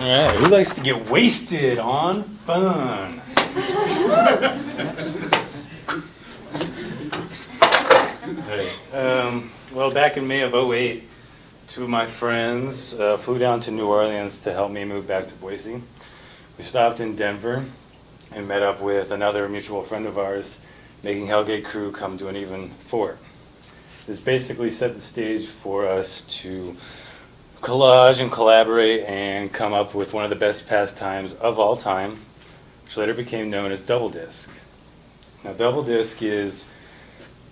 right, who likes to get wasted on fun? Hey, well, back in May of '08, two of my friends flew down to New Orleans to help me move back to Boise. We stopped in Denver and met up with another mutual friend of ours, making Hellgate Crew come to an even four. This basically set the stage for us to collage and collaborate and come up with one of the best pastimes of all time, which later became known as Double Disc. Now, Double Disc is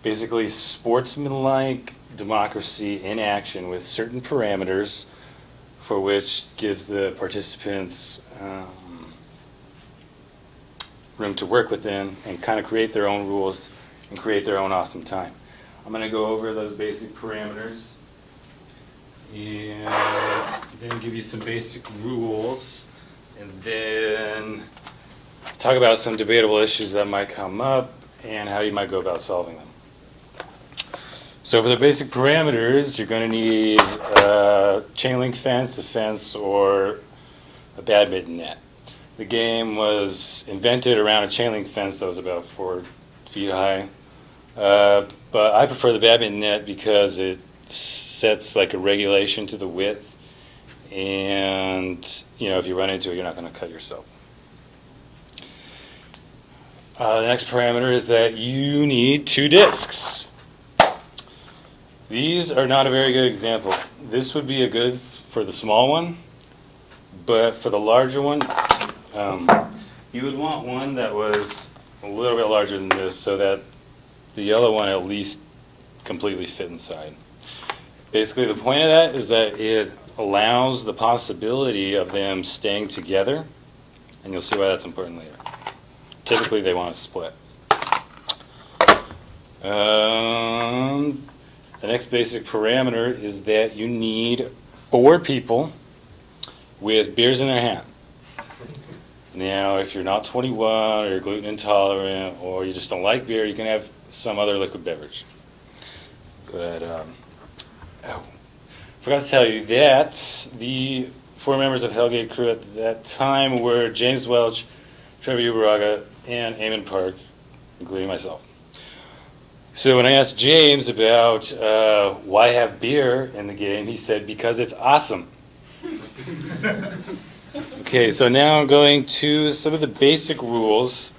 basically sportsmanlike democracy in action with certain parameters for which gives the participants room to work within and kind of create their own rules and create their own awesome time. I'm going to go over those basic parameters and then give you some basic rules, and then talk about some debatable issues that might come up and how you might go about solving them. So for the basic parameters, you're going to need a chain link fence, a fence, or a badminton net. The game was invented around a chain link fence that was about 4 feet high, but I prefer the badminton net because it sets like a regulation to the width, and if you run into it, you're not going to cut yourself. The next parameter is that you need 2 discs. These are not a very good example. This would be a good for the small one, but for the larger one, you would want one that was a little bit larger than this so that the yellow one at least completely fit inside. Basically, the point of that is that it allows the possibility of them staying together, and you'll see why that's important later. Typically, they want to split. The next basic parameter is that you need 4 people with beers in their hand. Now, if you're not 21 or you're gluten intolerant or you just don't like beer, you can have some other liquid beverage. But, forgot to tell you that the 4 members of Hellgate Crew at that time were James Welch, Trevor Uberaga, and Eamon Park, including myself. So when I asked James about why have beer in the game, he said, because it's awesome. Okay, so now I'm going to some of the basic rules.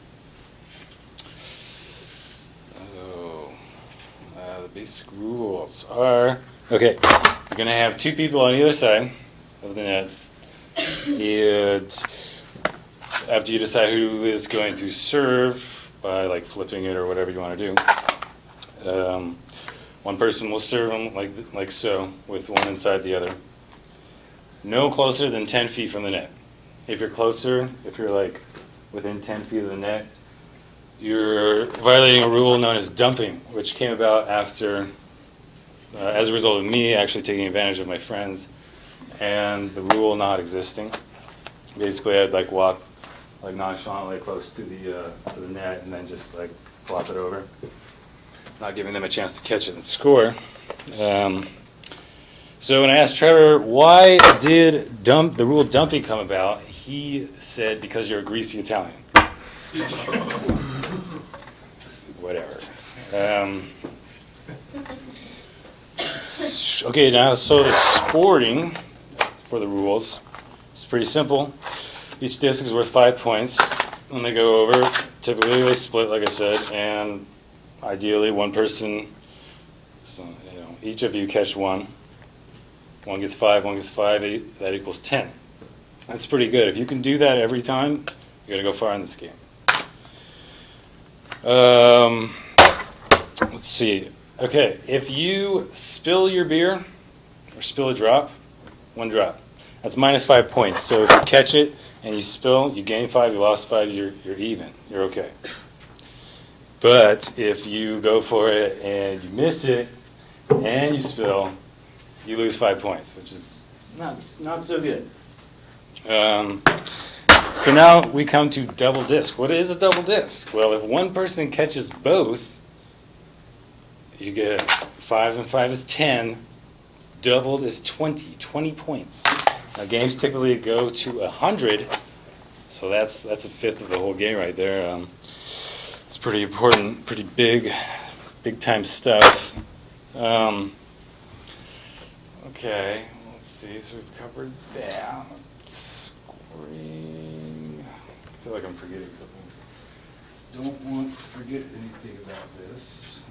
The basic rules are, okay, you're going to have 2 people on either side of the net. And after you decide who is going to serve by like flipping it or whatever you want to do, one person will serve them like so, with one inside the other. No closer than 10 feet from the net. If you're closer, if you're like within 10 feet of the net, you're violating a rule known as dumping, which came about after, as a result of me actually taking advantage of my friends and the rule not existing. Basically, I'd like walk like nonchalantly close to the net and then just like flop it over, not giving them a chance to catch it and score. So when I asked Trevor, why did the rule dumping come about, he said, because you're a greasy Italian. Whatever. Okay, now so the scoring for the rules is pretty simple. Each disc is worth 5 points. When they go over, typically they split, like I said, and ideally one person, so each of you catch one. One gets 5, one gets 5, that equals 10. That's pretty good. If you can do that every time, you're going to go far in this game. Let's see. Okay, if you spill your beer, or spill a drop, 1 drop. That's minus 5 points. So if you catch it and you spill, you gain 5, you lost 5, you're even. You're okay. But if you go for it and you miss it and you spill, you lose 5 points, which is not so good. So now we come to double disc. What is a double disc? Well, if one person catches both, you get 5 and 5 is 10. Doubled is 20 points. Now, games typically go to 100, so that's a fifth of the whole game right there. It's pretty important, pretty big time stuff. Okay, let's see. So we've covered that. Scoring. I feel like I'm forgetting something. Don't want to forget anything about this.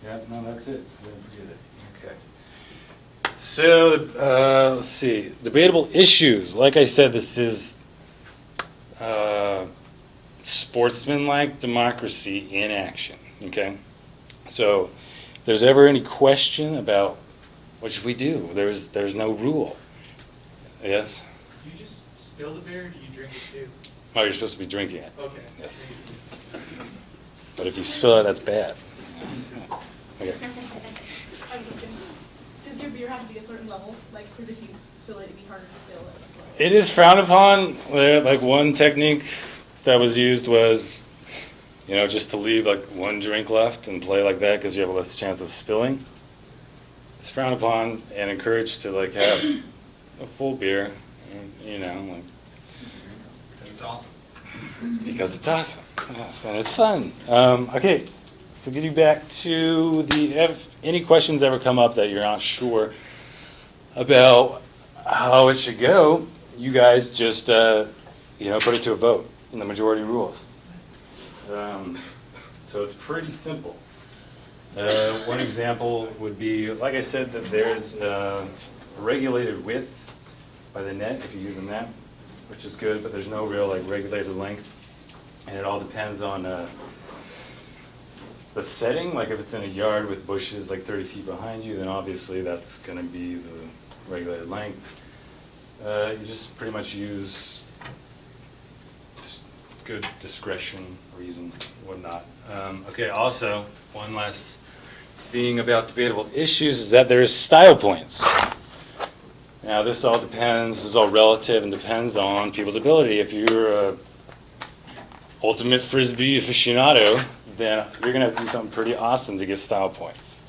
Yeah, no, that's it. Didn't forget it. Okay. So, let's see. Debatable issues. Like I said, this is sportsmanlike democracy in action. Okay? So, if there's ever any question about what should we do, there's no rule. Yes? Do you just spill the beer or do you drink it too? Oh, you're supposed to be drinking it. Okay. Yes. But if you spill it, that's bad. Okay. Does your beer have to be a certain level? Like, because if you spill it, it'd be harder to spill it. It is frowned upon. Like one technique that was used was, just to leave like one drink left and play like that because you have a less chance of spilling. It's frowned upon and encouraged to like have a full beer, like. It's awesome. Because it's awesome. Yes, and it's fun. Okay, so getting back to if any questions ever come up that you're not sure about how it should go, you guys just, put it to a vote in the majority rules. So it's pretty simple. One example would be, like I said, that there's a regulated width by the net if you're using that, which is good, but there's no real regulated length, and it all depends on the setting. Like if it's in a yard with bushes 30 feet behind you, then obviously that's going to be the regulated length. You just pretty much use just good discretion, reason, whatnot. Okay, also, one last thing about debatable issues is that there's style points. Now, this all depends, this is all relative and depends on people's ability. If you're a ultimate Frisbee aficionado, then you're going to have to do something pretty awesome to get style points.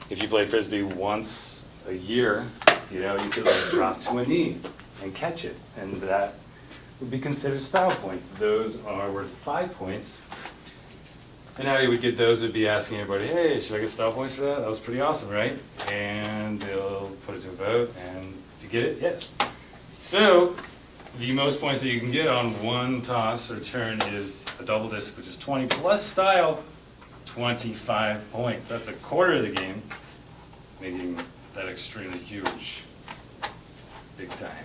If you play Frisbee once a year, you could drop to a knee and catch it, and that would be considered style points. Those are worth 5 points. And how you would get those would be asking everybody, hey, should I get style points for that? That was pretty awesome, right? And they'll put it to a vote, and get it? Yes. So, the most points that you can get on one toss or turn is a double disc, which is 20 plus style, 25 points. That's a quarter of the game, making that extremely huge. It's big time.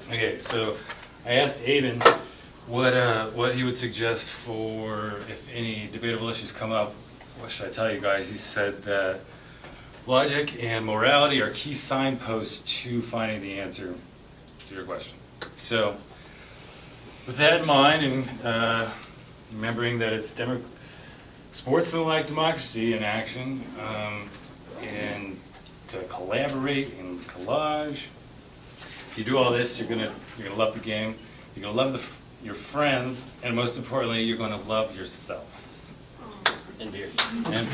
Okay, so I asked Aiden what he would suggest for if any debatable issues come up. What should I tell you guys? He said that logic and morality are key signposts to finding the answer to your question. So, with that in mind, and remembering that it's sportsmanlike democracy in action, and to collaborate and collage, if you do all this, you're gonna love the game. You're gonna love your friends, and most importantly, you're gonna love yourselves. And beer. And